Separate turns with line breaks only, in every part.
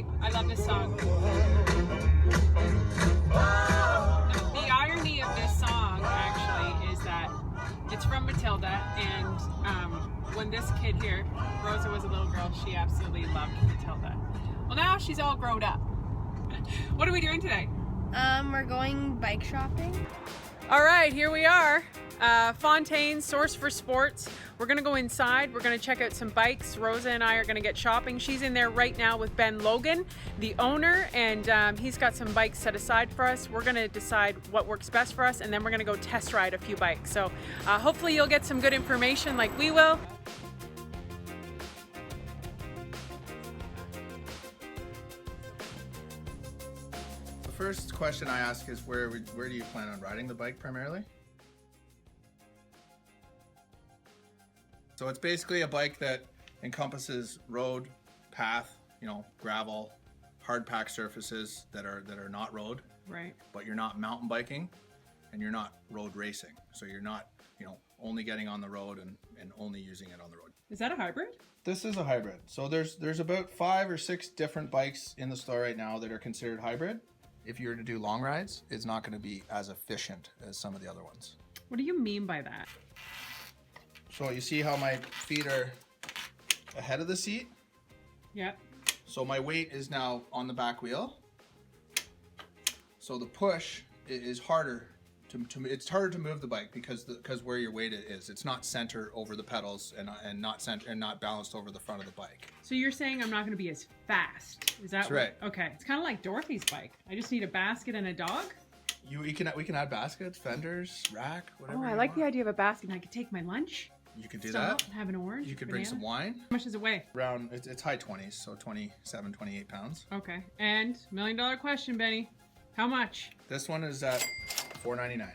great. I love this song. The irony of this song, actually, is that it's from Matilda, and when this kid here, Rosa, was a little girl, she absolutely loved Matilda. Well, now she's all grown up. What are we doing today?
We're going bike shopping.
All right, here we are. Fontaine Source for Sports. We're gonna go inside. We're gonna check out some bikes. Rosa and I are gonna get shopping. She's in there right now with Ben Logan, the owner, and he's got some bikes set aside for us. We're gonna decide what works best for us, and then we're gonna go test ride a few bikes. So hopefully you'll get some good information like we will.
The first question I ask is where do you plan on riding the bike primarily? So it's basically a bike that encompasses road, path, gravel, hard packed surfaces that are not road.
Right.
But you're not mountain biking and you're not road racing. So you're not, only getting on the road and only using it on the road.
Is that a hybrid?
This is a hybrid. So there's about 5 or 6 different bikes in the store right now that are considered hybrid. If you were to do long rides, it's not going to be as efficient as some of the other ones.
What do you mean by that?
So you see how my feet are ahead of the seat?
Yeah.
So my weight is now on the back wheel. So the push is harder it's harder to move the bike because where your weight is. It's not center over the pedals and not balanced over the front of the bike.
So you're saying I'm not going to be as fast? Is that
That's right?
Okay. It's kind of like Dorothy's bike. I just need a basket and a dog.
We can add baskets, fenders, rack, whatever.
Oh, I like the idea of a basket. I could take my lunch.
You could do
Stop
that.
and have an orange.
You could
banana.
bring some wine.
How much does it weigh?
Around it's high 20s, so 27, 28 pounds.
Okay. And $1 million question, Benny. How much?
This one is at $4.99.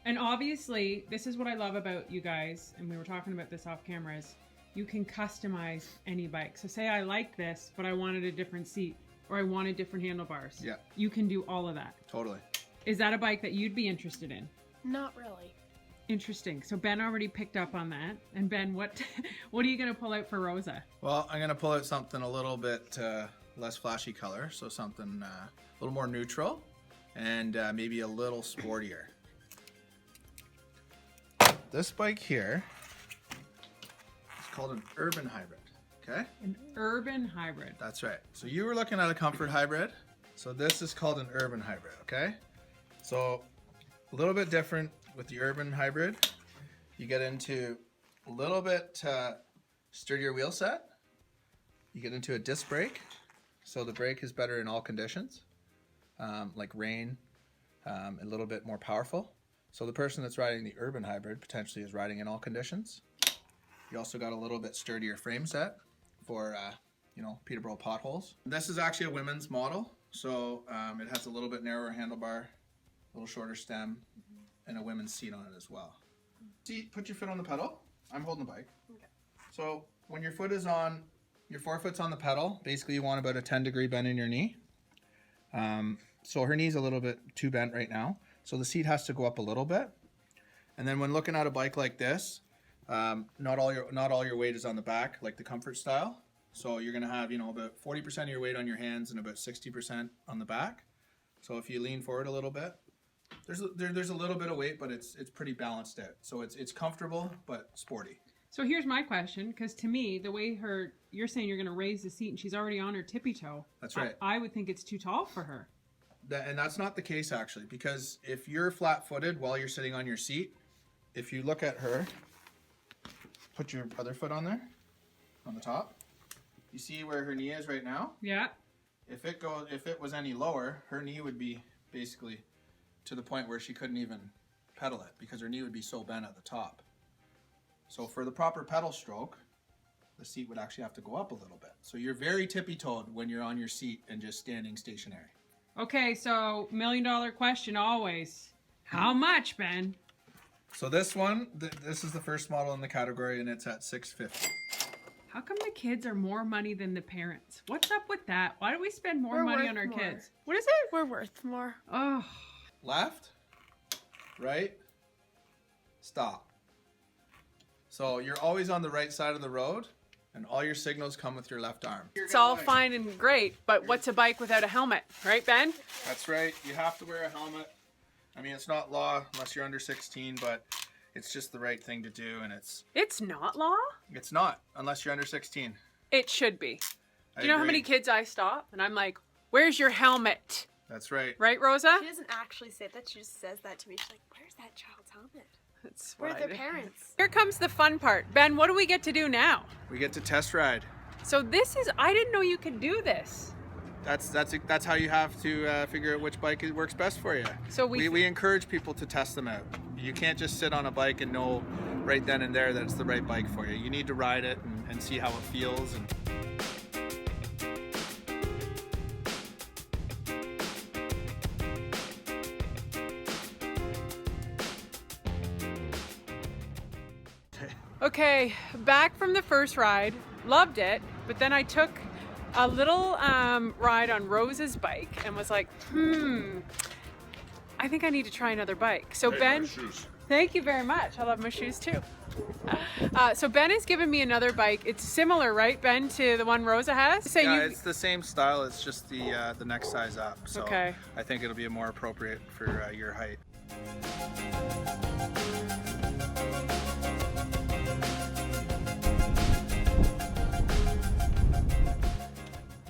And obviously, this is what I love about you guys, and we were talking about this off camera, is you can customize any bike. So say I like this, but I wanted a different seat, or I wanted different handlebars.
Yeah.
You can do all of that.
Totally.
Is that a bike that you'd be interested in?
Not really.
Interesting. So Ben already picked up on that. And Ben, what are you going to pull out for Rosa?
Well, I'm going to pull out something a little bit less flashy color, so something a little more neutral and maybe a little sportier. This bike here is called an urban hybrid, okay?
An urban hybrid.
That's right. So you were looking at a comfort hybrid. So this is called an urban hybrid, okay? So a little bit different with the urban hybrid. You get into a little bit sturdier wheel set. You get into a disc brake. So the brake is better in all conditions, like rain, a little bit more powerful. So the person that's riding the urban hybrid potentially is riding in all conditions. You also got a little bit sturdier frame set for, Peterborough potholes. This is actually a women's model. So it has a little bit narrower handlebar, a little shorter stem, and a women's seat on it as well. Seat, put your foot on the pedal. I'm holding the bike. Okay. So when your forefoot's on the pedal, basically you want about a 10-degree bend in your knee. So her knee's a little bit too bent right now. So the seat has to go up a little bit. And then when looking at a bike like this, not all your weight is on the back like the comfort style. So you're gonna have, about 40% of your weight on your hands and about 60% on the back. So if you lean forward a little bit, there's a little bit of weight, but it's pretty balanced out. So it's comfortable but sporty.
So here's my question, because to me, the way you're saying you're going to raise the seat and she's already on her tippy toe.
That's right.
I would think it's too tall for her.
And that's not the case actually, because if you're flat-footed while you're sitting on your seat, if you look at her, put your other foot on there, on the top. You see where her knee is right now?
Yeah.
If it was any lower, her knee would be basically to the point where she couldn't even pedal it because her knee would be so bent at the top. So for the proper pedal stroke, the seat would actually have to go up a little bit. So you're very tippy-toed when you're on your seat and just standing stationary.
Okay, so $1 million question always. How much, Ben?
So this one, this is the first model in the category, and it's at $650.
How come the kids are more money than the parents? What's up with that? Why do we spend more money on our kids?
What is it? We're worth more.
Oh.
Left, right, stop. So you're always on the right side of the road, and all your signals come with your left arm.
It's all fine and great, but what's a bike without a helmet, right, Ben?
That's right. You have to wear a helmet. I mean, it's not law unless you're under 16, but it's just the right thing to do, and it's
not law?
It's not unless you're under 16.
It should be.
I
Do you know how
agree.
many kids I stop and I'm like, "Where's your helmet?"
That's right.
Right, Rosa?
She doesn't actually say that. She just says that to me. She's like, "Where's that child's helmet?
That's
Where
what
are
I
their
do.
parents?"
Here comes the fun part. Ben, what do we get to do now?
We get to test ride.
So I didn't know you could do this.
That's how you have to figure out which bike works best for you.
So
we encourage people to test them out. You can't just sit on a bike and know right then and there that it's the right bike for you. You need to ride it and see how it feels. And
Okay, back from the first ride, loved it, but then I took a little ride on Rose's bike and was like, I think I need to try another bike. So Ben, thank you very much. I love my shoes too. So Ben has given me another bike. It's similar, right, Ben, to the one Rosa has? So
yeah, it's the same style. It's just the next size up. So
okay.
I think it'll be more appropriate for your height.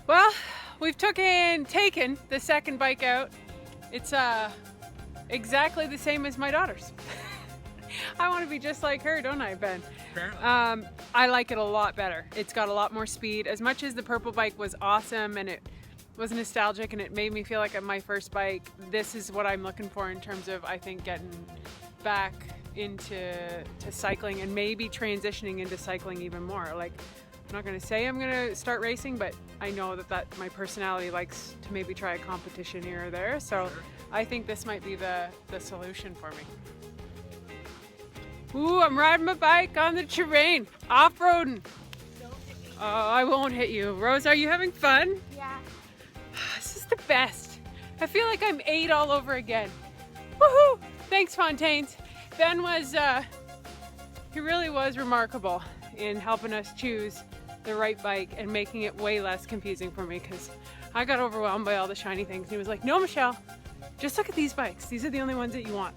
Well, we've taken the second bike out. It's exactly the same as my daughter's. I want to be just like her, don't I, Ben?
Apparently.
I like it a lot better. It's got a lot more speed. As much as the purple bike was awesome and it was nostalgic and it made me feel like my first bike, this is what I'm looking for in terms of, I think, getting back into cycling and maybe transitioning into cycling even more. Like, I'm not going to say I'm going to start racing, but I know that my personality likes to maybe try a competition here or there. So I think this might be the solution for me. Ooh, I'm riding my bike on the terrain, off-roading. Oh, I won't hit you. Rose, are you having fun?
Yeah.
This is the best. I feel like I'm 8 all over again. Woohoo! Thanks, Fontaines. Ben he really was remarkable in helping us choose the right bike and making it way less confusing for me because I got overwhelmed by all the shiny things. He was like, "No, Michelle, just look at these bikes. These are the only ones that you want."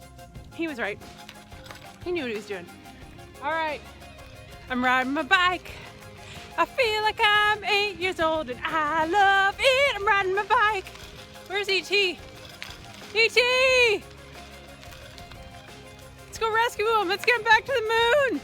He was right. He knew what he was doing. All right, I'm riding my bike. I feel like I'm 8 years old and I love it. I'm riding my bike. Where's E.T.? E.T.! Let's go rescue him. Let's get him back to the moon.